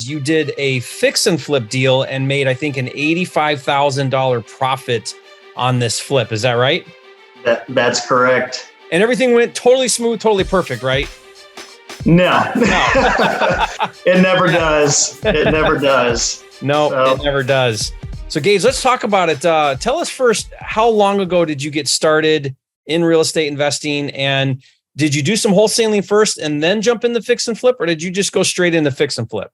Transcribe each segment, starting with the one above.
You did a fix and flip deal and made, I think, an $85,000 profit on this flip. Is that right? That's correct. And everything went totally smooth, totally perfect, right? No. It never does. It never does. No, It never does. So Gage, let's talk about it. Tell us first, how long ago did you get started in real estate investing? And did you do some wholesaling first and then jump in the fix and flip? Or did you just go straight into fix and flip?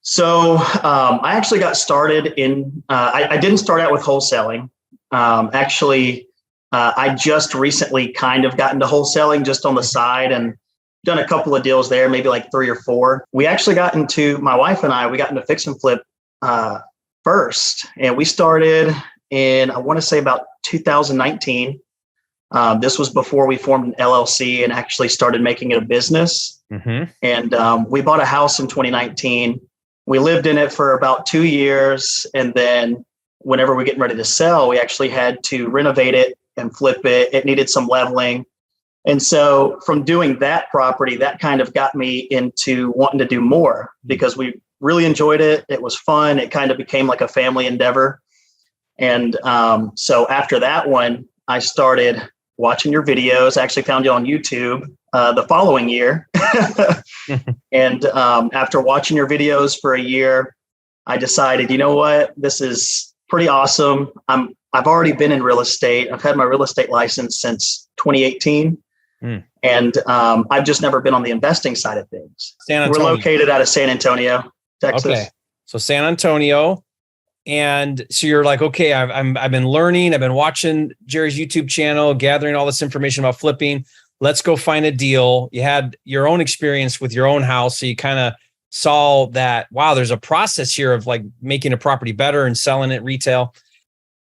So I actually got started in, I didn't start out with wholesaling. I just recently kind of got into wholesaling just on the side and done a couple of deals there, maybe like 3 or 4. We actually my wife and I got into fix and flip first. And we started in, I want to say about 2019. This was before we formed an LLC and actually started making it a business. Mm-hmm. And we bought a house in 2019. We lived in it for about 2 years. And then whenever we're getting ready to sell, we actually had to renovate it and flip it. It needed some leveling. And so from doing that property, that kind of got me into wanting to do more because we really enjoyed it. It was fun. It kind of became like a family endeavor. And so after that one, I started watching your videos. I actually found you on YouTube the following year. And after watching your videos for a year, I decided, you know what, this is pretty awesome. I've already been in real estate. I've had my real estate license since 2018. And I've just never been on the investing side of things. We're located out of San Antonio, Texas. Okay. So San Antonio. And so you're like, okay, I've been learning. I've been watching Jerry's YouTube channel, gathering all this information about flipping. Let's go find a deal. You had your own experience with your own house. So you kind of saw that, wow, there's a process here of like making a property better and selling it retail.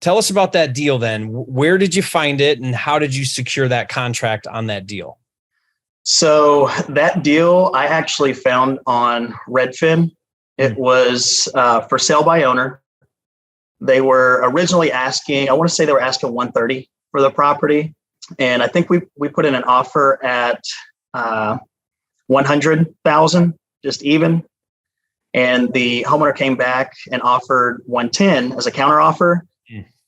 Tell us about that deal then. Where did you find it and how did you secure that contract on that deal? So that deal I actually found on Redfin. It was for sale by owner. They were originally asking, I want to say they were asking $130 for the property. And I think we put in an offer at $100,000, just even. And the homeowner came back and offered $110 as a counter offer.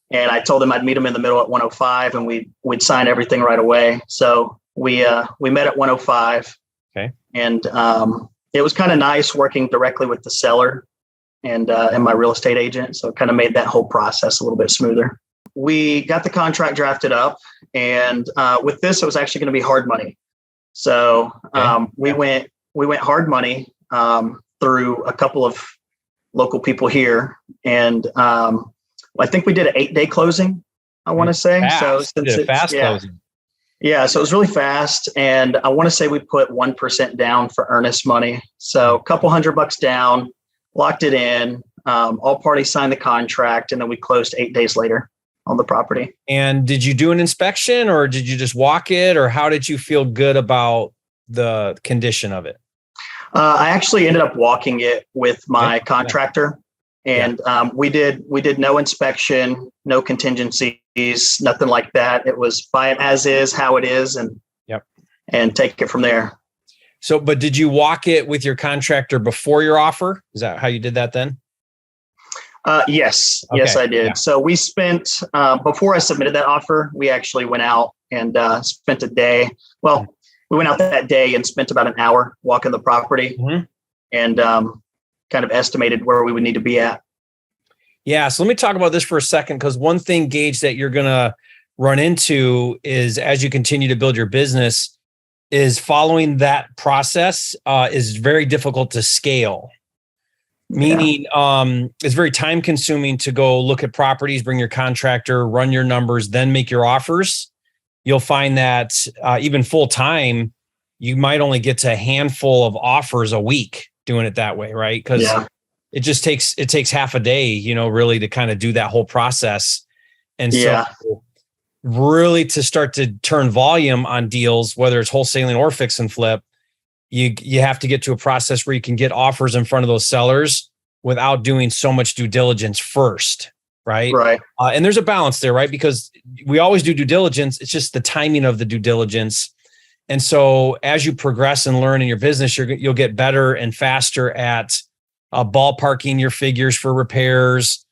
And I told them I'd meet them in the middle at 105 and we'd sign everything right away. So we met at 105. Okay. And it was kind of nice working directly with the seller and my real estate agent. So it kind of made that whole process a little bit smoother. We got the contract drafted up, and with this, it was actually going to be hard money. So we went hard money through a couple of local people here, and I think we did an 8-day closing, I want to say. Fast. So since fast closing. Yeah, so it was really fast. And I want to say we put 1% down for earnest money. So a couple $100 down, locked it in, all parties signed the contract, and then we closed 8 days later on the property. And did you do an inspection or did you just walk it, or how did you feel good about the condition of it? I actually ended up walking it with my contractor. And we did no inspection, no contingencies, nothing like that. It was buy it as is, how it is, and take it from there. So, but did you walk it with your contractor before your offer? Is that how you did that then? Yes. Okay. Yes, I did. Yeah. So we spent, before I submitted that offer, we actually went out and spent a day. Well, we went out that day and spent about an hour walking the property and kind of estimated where we would need to be at. Yeah. So let me talk about this for a second, because one thing, Gage, that you're going to run into is as you continue to build your business is following that process is very difficult to scale. Meaning it's very time consuming to go look at properties, bring your contractor, run your numbers, then make your offers. You'll find that even full time, you might only get to a handful of offers a week doing it that way, right? Because it just takes half a day, really to kind of do that whole process. And so really to start to turn volume on deals, whether it's wholesaling or fix and flip, you have to get to a process where you can get offers in front of those sellers without doing so much due diligence first, right? Right. And there's a balance there, right? Because we always do due diligence. It's just the timing of the due diligence. And so as you progress and learn in your business, you'll get better and faster at ballparking your figures for repairs,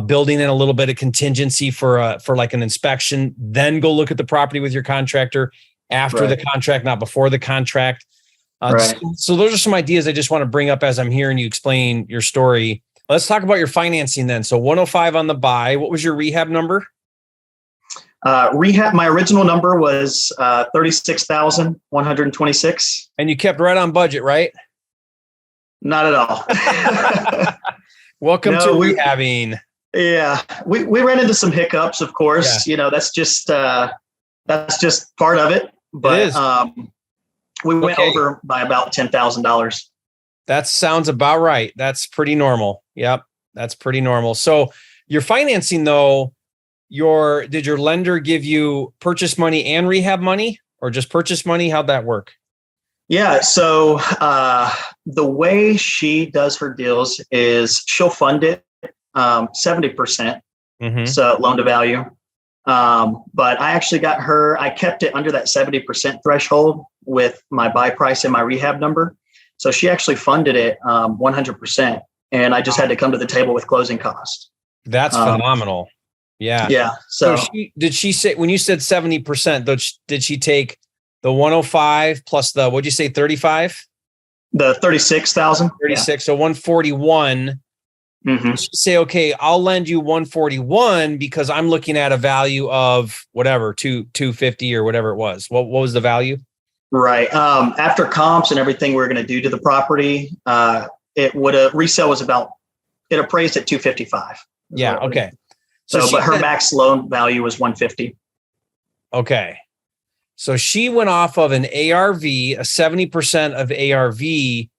building in a little bit of contingency for like an inspection, then go look at the property with your contractor after the contract, not before the contract. So those are some ideas I just want to bring up as I'm hearing you explain your story. Let's talk about your financing then. So 105 on the buy. What was your rehab number? Rehab, my original number was 36,126. And you kept right on budget, right? Not at all. Welcome to rehabbing. Yeah, we ran into some hiccups, of course. You know, that's just part of it. But we went over by about $10,000. That sounds about right. That's pretty normal. Yep, that's pretty normal. So your financing, though, did your lender give you purchase money and rehab money, or just purchase money? How'd that work? Yeah. So the way she does her deals is she'll fund it 70%. So loan to value. But I actually I kept it under that 70% threshold with my buy price and my rehab number. So she actually funded it 100%. And I just had to come to the table with closing costs. That's phenomenal. Yeah. Yeah. So did she say, when you said 70%, did she take the 105 plus what'd you say, 35? The 36,000. 36. So 141. Did she say, okay, I'll lend you 141 because I'm looking at a value of whatever, 250 or whatever it was. What was the value? Right. After comps and everything we're going to do to the property, resale was it appraised at 255. Yeah. Okay. So but her max loan value was 150. Okay. So she went off of an ARV, a 70% of ARV,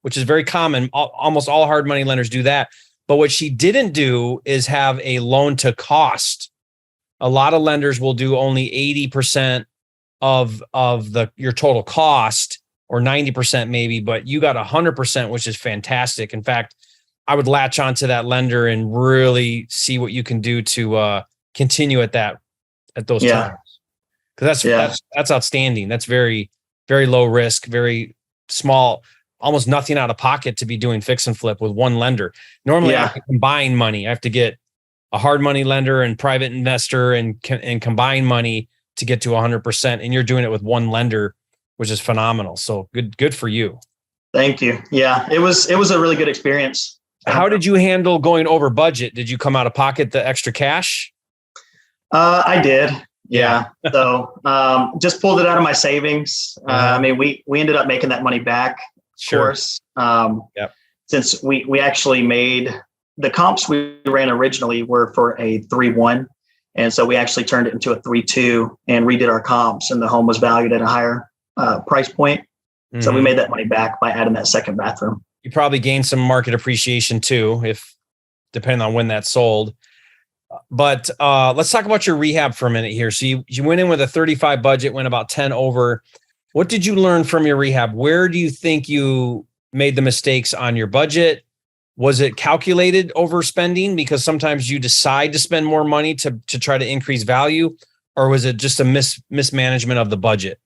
which is very common. Almost all hard money lenders do that. But what she didn't do is have a loan to cost. A lot of lenders will do only 80% of your total cost, or 90% maybe, but you got 100%, which is fantastic. In fact, I would latch onto that lender and really see what you can do to continue at those times. Because that's outstanding. That's very, very low risk, very small, almost nothing out of pocket to be doing fix and flip with one lender. Normally I have to combine money. I have to get a hard money lender and private investor and combine money to get to 100%. And you're doing it with one lender, which is phenomenal. So good for you. Thank you. Yeah, it was a really good experience. How did you handle going over budget? Did you come out of pocket the extra cash? I did. Yeah. So just pulled it out of my savings. I mean, we ended up making that money back, of course. Since we actually made the comps we ran originally were for a 3-1. And so we actually turned it into a 3-2 and redid our comps, and the home was valued at a higher price point. So we made that money back by adding that second bathroom. You probably gained some market appreciation too, depending on when that sold. But let's talk about your rehab for a minute here. So you went in with a 35 budget, went about 10 over. What did you learn from your rehab? Where do you think you made the mistakes on your budget? Was it calculated overspending because sometimes you decide to spend more money to try to increase value, or was it just a mismanagement of the budget?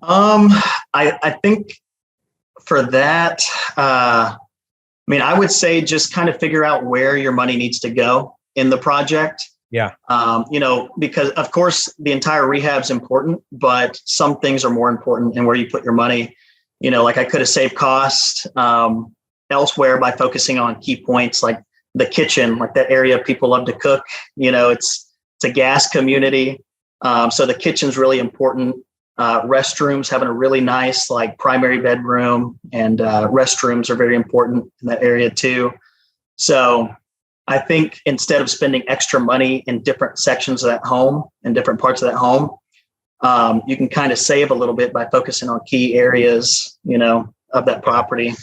I think for that, I mean, I would say just kind of figure out where your money needs to go in the project. Yeah. Because of course the entire rehab is important, but some things are more important in where you put your money. Like I could have saved cost elsewhere by focusing on key points like the kitchen, like that area people love to cook. It's a gas community. So the kitchen's really important. Restrooms, having a really nice like primary bedroom and restrooms are very important in that area too. So I think instead of spending extra money in different sections of that home and different parts of that home, you can kind of save a little bit by focusing on key areas, of that property.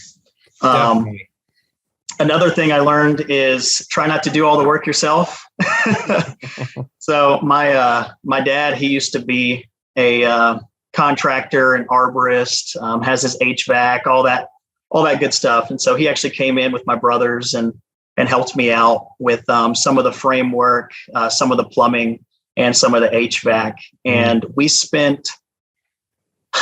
Another thing I learned is try not to do all the work yourself. So my dad, he used to be a contractor, an arborist, has his HVAC, all that good stuff. And so he actually came in with my brothers and helped me out with some of the framework, some of the plumbing, and some of the HVAC. And we spent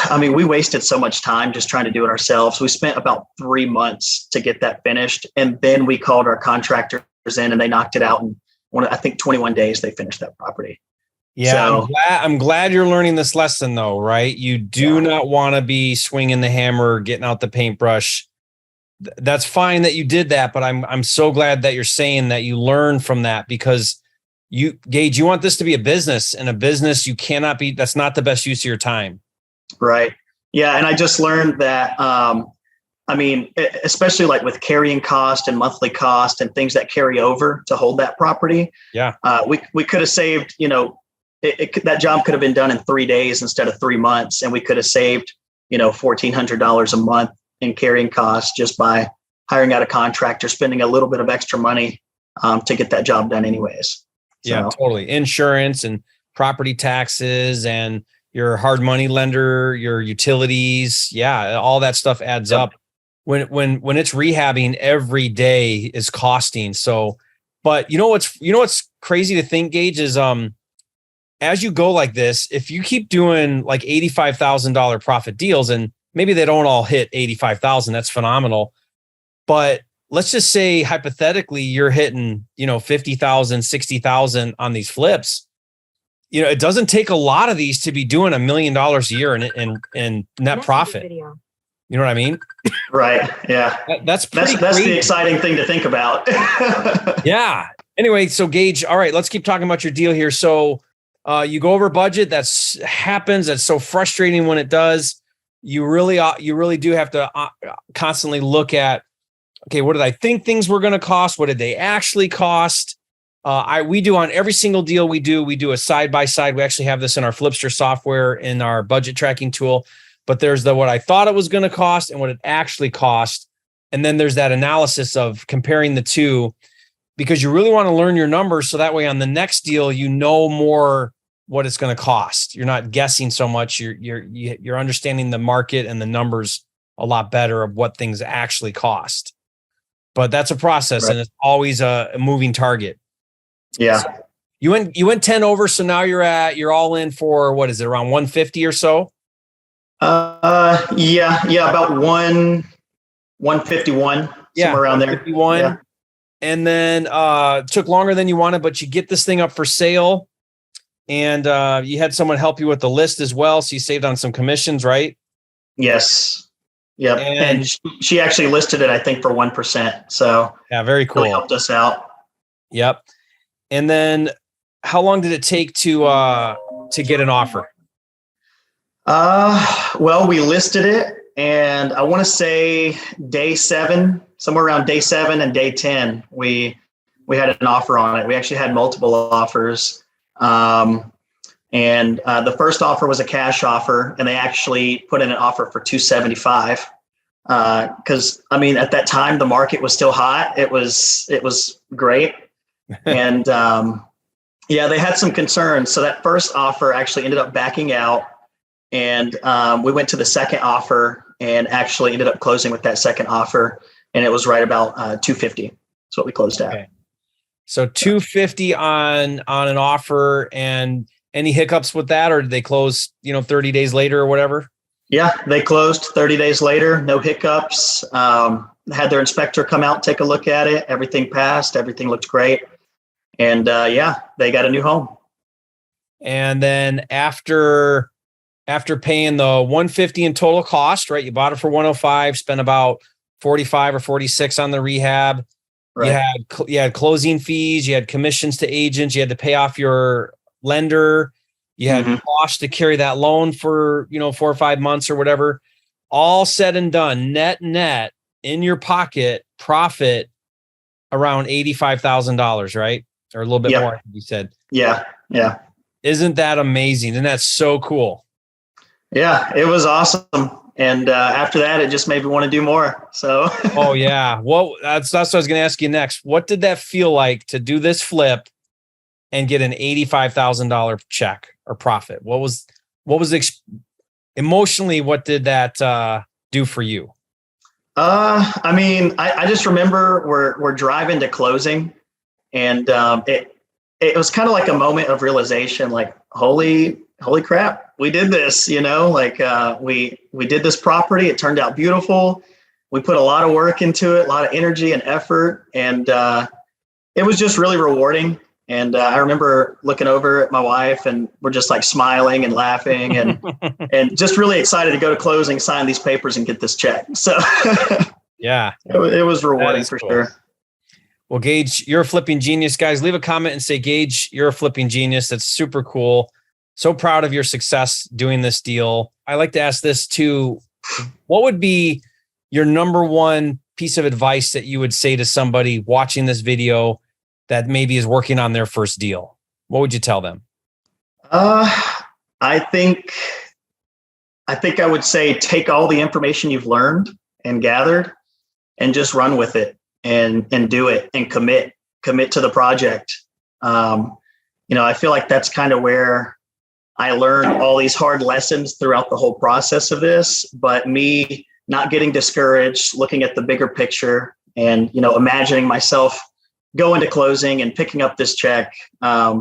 I mean, we wasted so much time just trying to do it ourselves. We spent about 3 months to get that finished. And then we called our contractors in and they knocked it out in I think 21 days they finished that property. Yeah, so, I'm glad you're learning this lesson though, right? You do not want to be swinging the hammer, getting out the paintbrush. That's fine that you did that, but I'm so glad that you're saying that you learned from that, because Gage, you want this to be a business, and a business you cannot be. That's not the best use of your time. Right. Yeah. And I just learned that, I mean, especially like with carrying cost and monthly cost and things that carry over to hold that property. Yeah. We could have saved, that job could have been done in 3 days instead of 3 months. And we could have saved, $1,400 a month in carrying costs just by hiring out a contractor, spending a little bit of extra money to get that job done anyways. Yeah, totally. Insurance and property taxes and your hard money lender, your utilities. Yeah. All that stuff adds up. When it's rehabbing, every day is costing. So, but what's crazy to think, Gage, is, as you go like this, if you keep doing like $85,000 profit deals, and maybe they don't all hit 85,000, that's phenomenal. But let's just say hypothetically, you're hitting, 50,000, 60,000 on these flips. It doesn't take a lot of these to be doing $1 million a year in net profit. You know what I mean? Right. Yeah. That's the exciting thing to think about. Yeah. Anyway, so Gage, all right, let's keep talking about your deal here. So you go over budget. That's happens. That's so frustrating when it does. You really do have to constantly look at, okay, what did I think things were going to cost? What did they actually cost? We do on every single deal we do a side by side. We actually have this in our Flipster software in our budget tracking tool. But there's what I thought it was going to cost and what it actually cost. And then there's that analysis of comparing the two, because you really want to learn your numbers. So that way on the next deal, you know more what it's going to cost. You're not guessing so much. You're understanding the market and the numbers a lot better of what things actually cost. But that's a process, right? And it's always a moving target. Yeah. So you went 10 over. So now you're all in for, what is it, around 150 or so? Yeah, about 151, somewhere around there. 151. Yeah. And then took longer than you wanted, but you get this thing up for sale, and you had someone help you with the list as well, so you saved on some commissions, right? Yes. Yep. And she actually listed it, I think, for 1%. So yeah, very cool. Really helped us out. Yep. And then how long did it take to get an offer? Well, we listed it, and I want to say day 7, somewhere around day 7 and day 10, we had an offer on it. We actually had multiple offers. And the first offer was a cash offer, and they actually put in an offer for $275. Cause I mean, at that time, the market was still hot. It was great. And, yeah, they had some concerns. So that first offer actually ended up backing out. And we went to the second offer and actually ended up closing with that second offer. And it was right about 250. That's what we closed at. Okay. So 250 on an offer. And any hiccups with that, or did they close, 30 days later or whatever? Yeah, they closed 30 days later. No hiccups. Had their inspector come out, take a look at it. Everything passed. Everything looked great. And yeah, they got a new home. And then after paying the 150 in total cost, right? You bought it for 105, spent about 45 or 46 on the rehab. Right. You had closing fees, you had commissions to agents, you had to pay off your lender, you had costs to carry that loan for, 4 or 5 months or whatever. All said and done, net in your pocket, profit around $85,000, right? Or a little bit more, you said. Yeah. Yeah. Isn't that amazing? And that's so cool. Yeah, it was awesome. And after that, it just made me want to do more. So. Oh yeah. Well, that's what I was going to ask you next. What did that feel like to do this flip and get an $85,000 check or profit? What was emotionally, what did that do for you? I mean, I just remember we're driving to closing, and it was kind of like a moment of realization, like, holy holy crap, we did this, like we did this property. It turned out beautiful. We put a lot of work into it, a lot of energy and effort. And it was just really rewarding. And I remember looking over at my wife and we're just like smiling and laughing and, and just really excited to go to closing, sign these papers and get this check. So yeah, it was rewarding for sure. Well, Gage, you're a flipping genius, guys. Leave a comment and say, Gage, you're a flipping genius. That's super cool. So proud of your success doing this deal. I like to ask this too. What would be your number one piece of advice that you would say to somebody watching this video that maybe is working on their first deal? What would you tell them? I think I would say take all the information you've learned and gathered and just run with it and do it and commit to the project. I feel like that's kind of where I learned all these hard lessons throughout the whole process of this, but me not getting discouraged, looking at the bigger picture and, imagining myself going to closing and picking up this check. I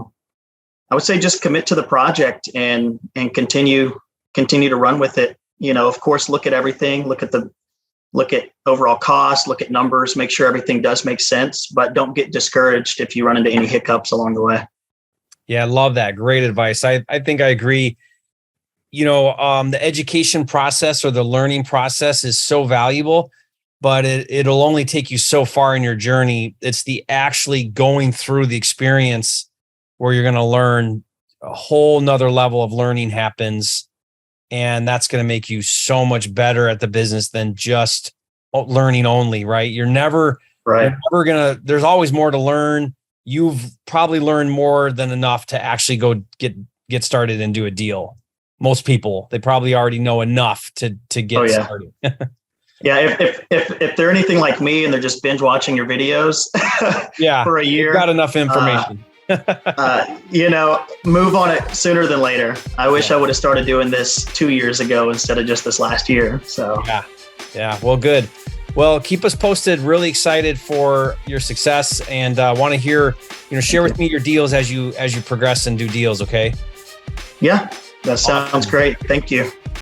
would say just commit to the project and continue to run with it. Of course, look at everything, look at overall cost, look at numbers, make sure everything does make sense, but don't get discouraged if you run into any hiccups along the way. Yeah, I love that. Great advice. I think I agree. The education process or the learning process is so valuable, but it'll only take you so far in your journey. It's the actually going through the experience where you're going to learn. A whole nother level of learning happens. And that's going to make you so much better at the business than just learning only, right? You're never gonna, there's always more to learn. You've probably learned more than enough to actually go get started and do a deal. Most people, they probably already know enough to get started. Yeah, if they're anything like me and they're just binge watching your videos for a year, you've got enough information. Move on it sooner than later. I wish I would have started doing this 2 years ago instead of just this last year. So yeah. Well, good. Well, keep us posted. Really excited for your success and want to hear, share with me your deals as you progress and do deals. Okay. Yeah, that sounds great. Thank you.